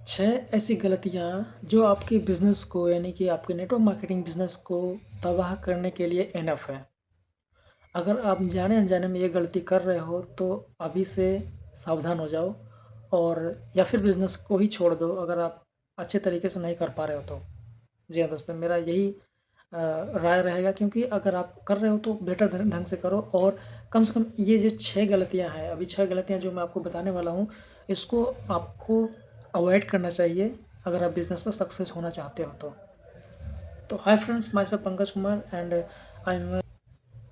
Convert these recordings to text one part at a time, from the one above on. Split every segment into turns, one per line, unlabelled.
छः ऐसी गलतियाँ जो आपके बिज़नेस को यानी कि आपके नेटवर्क मार्केटिंग बिज़नेस को तबाह करने के लिए इनफ है। अगर आप जाने अनजाने में ये गलती कर रहे हो तो अभी से सावधान हो जाओ और या फिर बिज़नेस को ही छोड़ दो अगर आप अच्छे तरीके से नहीं कर पा रहे हो तो। जी हाँ दोस्तों, मेरा यही राय रहेगा, क्योंकि अगर आप कर रहे हो तो बेटर ढंग से करो और कम से कम ये जो 6 गलतियाँ हैं, अभी 6 गलतियाँ जो मैं आपको बताने वाला हूँ, इसको आपको अवॉइड करना चाहिए अगर आप बिज़नेस में सक्सेस होना चाहते हो तो। Hi friends, my self Pankaj Kumar and I am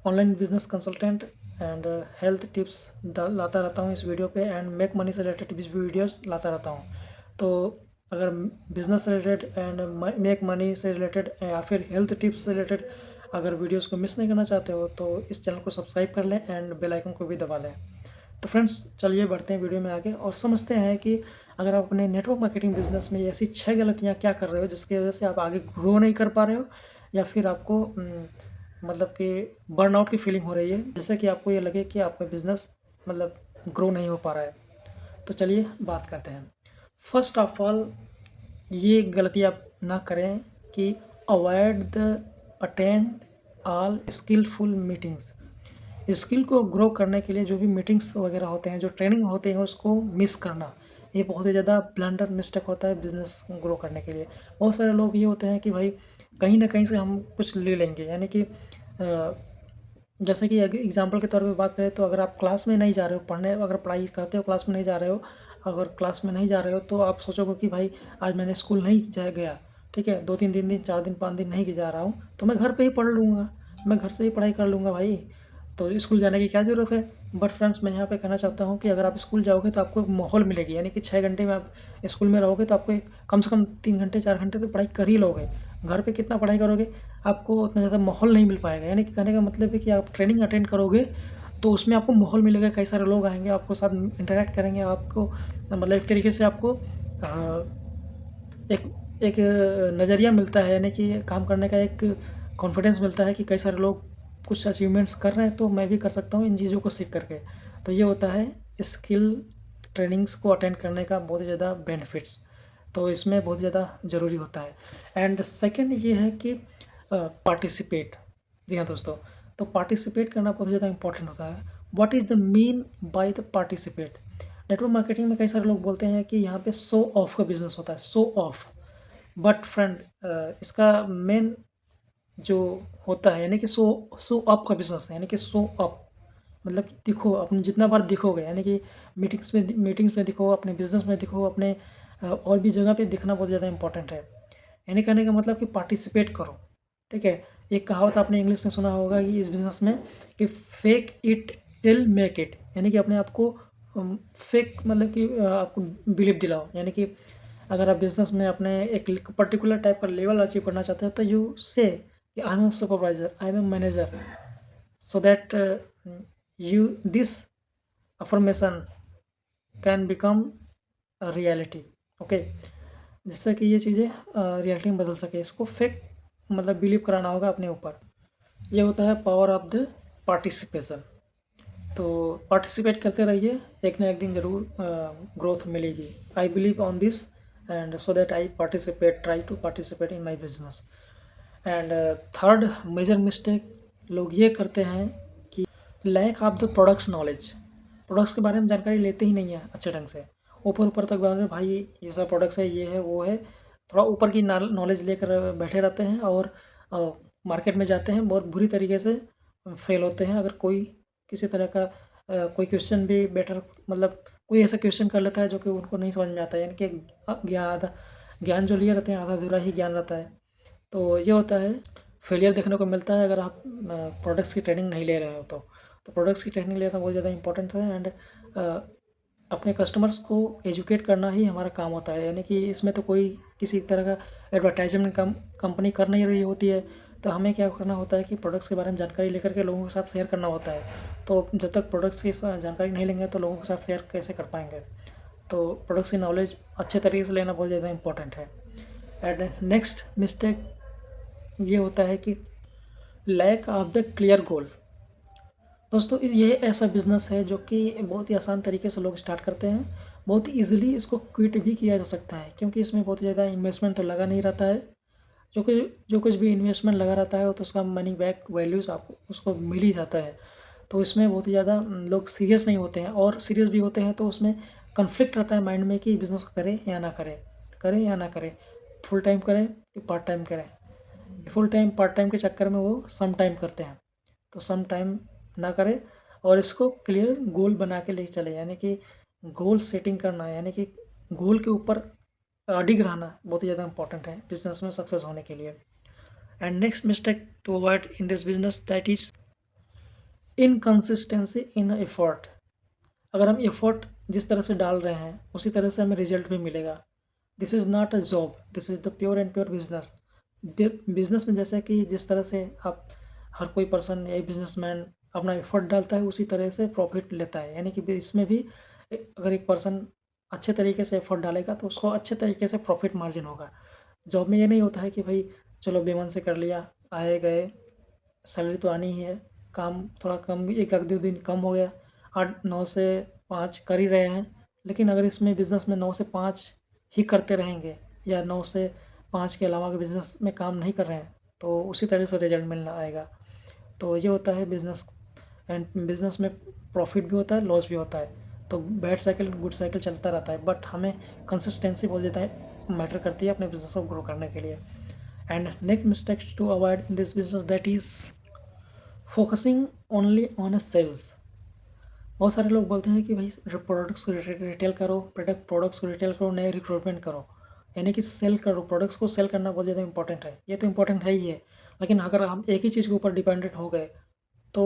online business consultant and health tips लाता रहता हूँ इस वीडियो पे एंड मेक मनी से रिलेटेड भी वीडियोस लाता रहता हूँ। तो अगर बिजनेस से रिलेटेड एंड मेक मनी से रिलेटेड या फिर हेल्थ टिप्स से रिलेटेड अगर वीडियोस को मिस नहीं करना चाहते हो तो इस चैनल को सब्सक्राइब कर लें एंड बेल आइकन को भी दबा लें। तो फ्रेंड्स, चलिए बढ़ते हैं वीडियो में आगे और समझते हैं कि अगर आप अपने नेटवर्क मार्केटिंग बिजनेस में ऐसी 6 गलतियाँ क्या कर रहे हो जिसकी वजह से आप आगे ग्रो नहीं कर पा रहे हो या फिर आपको मतलब कि बर्नआउट की फीलिंग हो रही है, जैसे कि आपको ये लगे कि आपका बिज़नेस मतलब ग्रो नहीं हो पा रहा है। तो चलिए बात करते हैं। फर्स्ट ऑफ ऑल, ये गलती आप ना करें कि avoid the attend all skillful meetings. Skill को ग्रो करने के लिए जो भी मीटिंग्स वगैरह होते हैं, जो ट्रेनिंग होते हैं, उसको मिस करना, ये बहुत ही ज़्यादा ब्लंडर मिस्टेक होता है बिज़नेस ग्रो करने के लिए। बहुत सारे लोग ये होते हैं कि भाई कहीं ना कहीं से हम कुछ ले लेंगे, यानी कि जैसे कि एग्जांपल के तौर पे बात करें तो अगर आप क्लास में नहीं जा रहे हो पढ़ने, अगर पढ़ाई करते हो क्लास में नहीं जा रहे हो, अगर क्लास में नहीं जा रहे हो तो आप सोचोगे कि भाई आज मैंने स्कूल नहीं जा गया, ठीक है, 2-3 दिन 4 दिन 5 दिन नहीं जा रहा हूँ तो मैं घर पे ही पढ़ लूँगा, मैं घर से ही पढ़ाई कर लूँगा भाई, तो स्कूल जाने की क्या ज़रूरत है। बट फ्रेंड्स, मैं यहाँ पे कहना चाहता हूँ कि अगर आप स्कूल जाओगे तो आपको एक माहौल मिलेगी, यानी कि 6 घंटे में आप स्कूल में रहोगे तो आपको कम से कम 3 घंटे 4 घंटे तो पढ़ाई कर ही लोगे। घर पे कितना पढ़ाई करोगे, आपको उतना ज़्यादा माहौल नहीं मिल पाएगा। यानी कि कहने का मतलब है कि आप ट्रेनिंग अटेंड करोगे तो उसमें आपको माहौल मिलेगा, कई सारे लोग आएंगे आपको साथ इंटरेक्ट करेंगे, आपको मतलब एक तरीके से आपको एक एक नज़रिया मिलता है, यानी कि काम करने का एक कॉन्फिडेंस मिलता है कि कई सारे लोग कुछ अचीवमेंट्स कर रहे हैं तो मैं भी कर सकता हूँ इन चीज़ों को सीख करके। तो ये होता है स्किल ट्रेनिंग्स को अटेंड करने का बहुत ही ज़्यादा बेनिफिट्स, तो इसमें बहुत ज़्यादा ज़रूरी होता है। एंड सेकंड ये है कि पार्टिसिपेट। जी हाँ दोस्तों, तो पार्टिसिपेट करना बहुत ज़्यादा इंपॉर्टेंट होता है। What is the mean by the participate. Network marketing में कई सारे लोग बोलते हैं कि यहाँ पे शो ऑफ का बिजनेस होता है, शो ऑफ। बट फ्रेंड, इसका मेन जो होता है यानी कि शो शो अप का बिजनेस है, यानी कि शो अप मतलब कि दिखो, अपने जितना बार दिखोगे, यानी कि मीटिंग्स में दिखो, अपने बिजनेस में दिखो, अपने और भी जगह पे दिखना बहुत ज़्यादा इंपॉर्टेंट है। यानी कहने का मतलब कि पार्टिसिपेट करो, ठीक है। एक कहावत आपने इंग्लिश में सुना होगा कि इस बिज़नेस में कि fake it till make it, यानी कि अपने आप को फेक मतलब कि आपको बिलीव दिलाओ, यानी कि अगर आप बिज़नेस में अपने एक पर्टिकुलर टाइप का लेवल अचीव करना चाहते हो तो you say I am a supervisor, I am a manager, so that you this affirmation can become a reality, okay। जिससे कि ये चीज़ें रियलिटी में बदल सके, इसको फेक मतलब बिलीव कराना होगा अपने ऊपर। ये होता है पावर ऑफ द पार्टिसिपेशन। तो पार्टिसिपेट करते रहिए, एक ना एक दिन ज़रूर ग्रोथ मिलेगी। I believe on this and so that I participate, try to participate in my business. And third major mistake लोग ये करते हैं कि lack of the products knowledge. Products के बारे में जानकारी लेते ही नहीं है अच्छे ढंग से, ऊपर ऊपर तक बात है, भाई ये सब प्रोडक्ट्स है, ये है वो है, थोड़ा ऊपर की नॉलेज लेकर बैठे रहते हैं और मार्केट में जाते हैं, बहुत बुरी तरीके से फेल होते हैं। अगर कोई किसी तरह का कोई क्वेश्चन भी बेटर मतलब कोई ऐसा क्वेश्चन कर लेता है जो कि उनको नहीं समझ में आता है, यानी कि ज्ञान जो लिए रहते हैं आधा अधूरा ही ज्ञान रहता है। तो ये होता है, फेलियर देखने को मिलता है अगर आप प्रोडक्ट्स की ट्रेनिंग नहीं ले रहे हो तो प्रोडक्ट्स की ट्रेनिंग लेना बहुत ज़्यादा इंपॉर्टेंट है। एंड अपने कस्टमर्स को एजुकेट करना ही हमारा काम होता है, यानी कि इसमें तो कोई किसी तरह का एडवर्टाइजमेंट कंपनी कर नहीं रही होती है, तो हमें क्या करना होता है कि प्रोडक्ट्स के बारे में जानकारी लेकर के लोगों के साथ शेयर करना होता है। तो जब तक प्रोडक्ट्स की जानकारी नहीं लेंगे तो लोगों के साथ शेयर कैसे कर पाएंगे। तो प्रोडक्ट्स की नॉलेज अच्छे तरीके से लेना बहुत ज़्यादा इंपॉर्टेंट है। एंड नेक्स्ट मिस्टेक ये होता है कि lack of the clear goal. दोस्तों, ये ऐसा बिज़नेस है जो कि बहुत ही आसान तरीके से लोग स्टार्ट करते हैं, बहुत ईज़िली इसको क्विट भी किया जा सकता है, क्योंकि इसमें बहुत ज़्यादा इन्वेस्टमेंट तो लगा नहीं रहता है। जो कुछ भी इन्वेस्टमेंट लगा रहता है वो तो उसका मनी बैक वैल्यूज़ आपको उसको मिल ही जाता है। तो इसमें बहुत ही ज़्यादा लोग सीरियस नहीं होते हैं, और सीरियस भी होते हैं तो उसमें कॉन्फ्लिक्ट रहता है माइंड में कि बिज़नेस को करें या ना करें, करें या ना करें, फुल टाइम करें कि पार्ट टाइम करें। फुल टाइम पार्ट टाइम के चक्कर में वो सम टाइम करते हैं, तो सम टाइम ना करें, और इसको क्लियर गोल बना के ले चले, यानी कि गोल सेटिंग करना, यानी कि गोल के ऊपर अडिग रहना बहुत ही ज़्यादा इंपॉर्टेंट है बिजनेस में सक्सेस होने के लिए। And next mistake to avoid in this business that is inconsistency in effort. अगर हम एफर्ट जिस तरह से डाल रहे हैं उसी तरह से हमें रिजल्ट भी मिलेगा। This is not a job, this is the pure and pure business. Business में जैसे कि जिस तरह से आप हर कोई पर्सन या बिजनेसमैन अपना एफर्ट डालता है उसी तरह से प्रॉफिट लेता है, यानी कि इसमें भी अगर एक पर्सन अच्छे तरीके से एफर्ट डालेगा तो उसको अच्छे तरीके से प्रॉफिट मार्जिन होगा। जॉब में ये नहीं होता है कि भाई चलो बेमन से कर लिया, आए गए, सैलरी तो आनी ही है, काम थोड़ा कम, एक आध दो दिन कम हो गया, 8 9 से 5 कर ही रहे हैं। लेकिन अगर इसमें बिज़नेस में 9 से 5 ही करते रहेंगे, या 9 से 5 के अलावा अगर बिज़नेस में काम नहीं कर रहे हैं, तो उसी तरह से रिजल्ट मिलना आएगा। तो ये होता है बिज़नेस, एंड बिज़नेस में प्रॉफिट भी होता है, लॉस भी होता है। तो बैड साइकिल गुड साइकिल चलता रहता है, बट हमें कंसिस्टेंसी बहुत ज़्यादा मैटर करती है अपने बिज़नेस को ग्रो करने के लिए। And next mistakes to avoid in this business that is focusing only on a sales. बहुत सारे लोग बोलते हैं कि भाई प्रोडक्ट्स को रिटेल करो, प्रोडक्ट्स को रिटेल करो, नए रिक्रूटमेंट करो, यानी कि सेल करो, प्रोडक्ट्स को सेल करना बहुत ज़्यादा इंपॉर्टेंट है। ये तो इंपॉर्टेंट है ही है, लेकिन अगर हम एक ही चीज़ के ऊपर डिपेंडेंट हो गए तो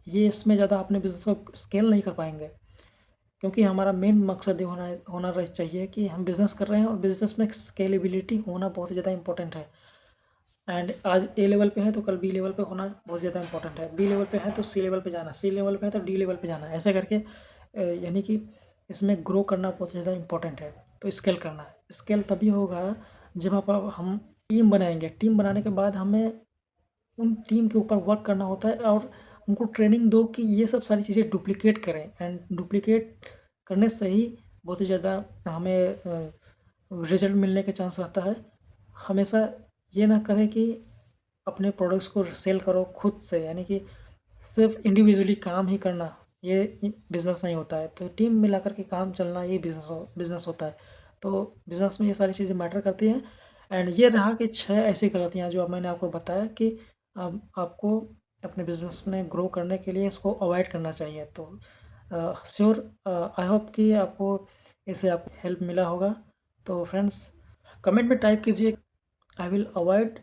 ये इसमें ज़्यादा अपने बिज़नेस को स्केल नहीं कर पाएंगे। क्योंकि हमारा मेन मकसद ये होना रह चाहिए कि हम बिज़नेस कर रहे हैं और बिज़नेस में स्केलेबिलिटी होना बहुत ही ज़्यादा इंपॉर्टेंट है। एंड आज ए लेवल पे है तो कल बी लेवल पे होना बहुत ज़्यादा इंपॉर्टेंट है, बी लेवल पे है तो सी लेवल पे जाना, सी लेवल पे है तो डी लेवल पे जाना, ऐसे करके यानी कि इसमें ग्रो करना बहुत ज़्यादा इंपॉर्टेंट है। तो स्केल करना है, स्केल तभी होगा जब हम टीम बनाएंगे। टीम बनाने के बाद हमें उन टीम के ऊपर वर्क करना होता है, और उनको ट्रेनिंग दो कि ये सब सारी चीज़ें डुप्लिकेट करें, एंड डुप्लिकेट करने से ही बहुत ही ज़्यादा हमें रिजल्ट मिलने के चांस रहता है। हमेशा ये ना करें कि अपने प्रोडक्ट्स को सेल करो खुद से, यानी कि सिर्फ इंडिविजुअली काम ही करना, ये बिज़नेस नहीं होता है। तो टीम मिला कर के काम चलना ये बिज़नेस होता है। तो बिज़नेस में ये सारी चीज़ें मैटर करती हैं। एंड ये रहा कि 6 ऐसी गलतियाँ जो अब मैंने आपको बताया कि आपको अपने बिज़नेस में ग्रो करने के लिए इसको अवॉइड करना चाहिए। तो श्योर आई होप कि आपको इससे आपको हेल्प मिला होगा। तो फ्रेंड्स कमेंट में टाइप कीजिए I will avoid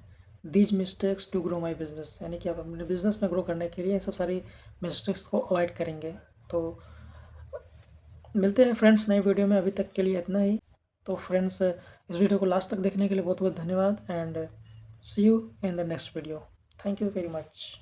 these mistakes to grow my business, यानी कि आप अपने बिज़नेस में ग्रो करने के लिए इन सब सारी मिस्टेक्स को अवॉइड करेंगे। तो मिलते हैं फ्रेंड्स नई वीडियो में, अभी तक के लिए इतना ही। तो फ्रेंड्स इस वीडियो को लास्ट तक देखने के लिए बहुत बहुत धन्यवाद, and see you in the next video. Thank you very much.